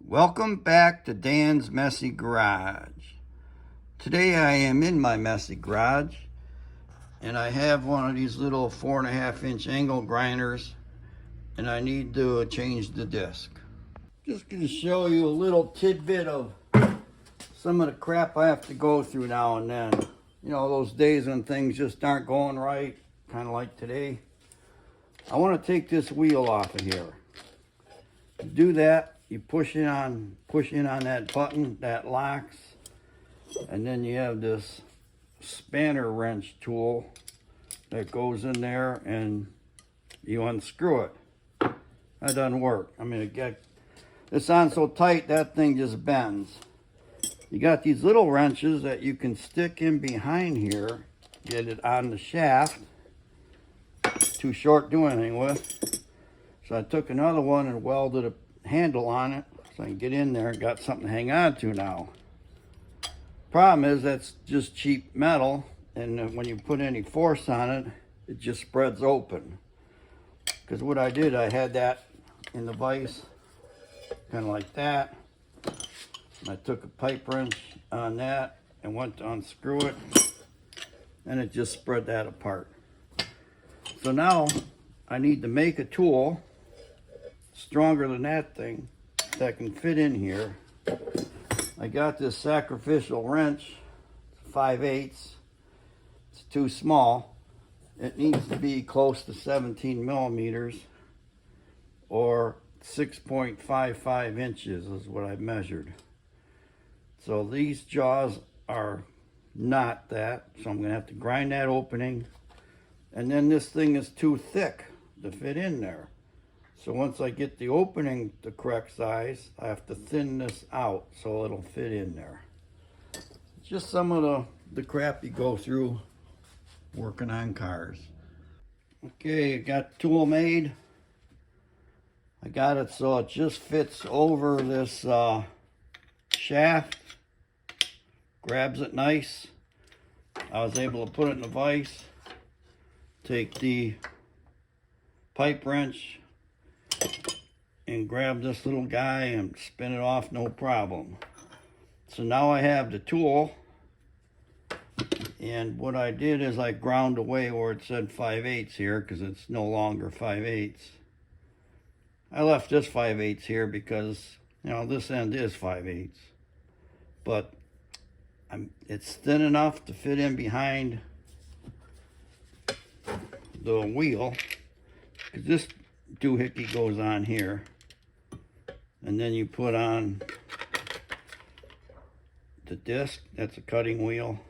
Welcome back to Dan's Messy Garage. Today I am in my messy garage and I have one of these little 4.5-inch angle grinders and I need to change the disc. Just going to show you a little tidbit of some of the crap I have to go through now and then. You know, those days when things just aren't going right, kind of like today. I want to take this wheel off of here. To do that, you push in on that button that locks, and then you have this spanner wrench tool that goes in there and you unscrew it. That doesn't work. I mean, it's on so tight that thing just bends. You got these little wrenches that you can stick in behind here, get it on the shaft. Too short to do anything with. So I took another one and welded a handle on it so I can get in there and got something to hang on to now. Problem is that's just cheap metal, and when you put any force on it, it just spreads open. Because what I did, I had that in the vise, kind of like that. And I took a pipe wrench on that and went to unscrew it, and it just spread that apart. So now I need to make a tool stronger than that thing that can fit in here. I got this Sacrificial wrench, 5/8. It's too small. It needs to be close to 17 millimeters or 6.55 inches is what I measured. So these jaws are not that, so I'm gonna have to grind that opening. And then this thing is too thick to fit in there. So once I get the opening the correct size, I have to thin this out so it'll fit in there. Just some of the crap you go through working on cars. Okay, I got the tool made. I got it so it just fits over this shaft. Grabs it nice. I was able to put it in the vise. Take the pipe wrench and grab this little guy and spin it off no problem. So now I have the tool, and what I did is I ground away where it said 5/8 here because it's no longer 5/8. I left this 5/8 here because, you know, this end is 5/8, but it's thin enough to fit in behind the wheel, because this doohickey goes on here, and then you put on the disc. That's a cutting wheel,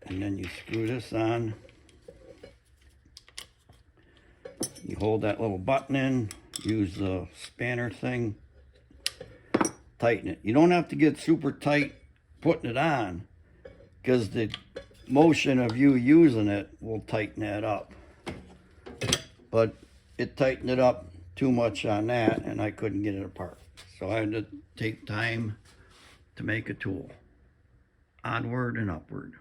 and then you screw this on. You hold that little button in, use the spanner thing, tighten it. You don't have to get super tight putting it on, because the motion of you using it will tighten that up. But it tightened it up too much on that, and I couldn't get it apart. So I had to take time to make a tool. Onward and upward.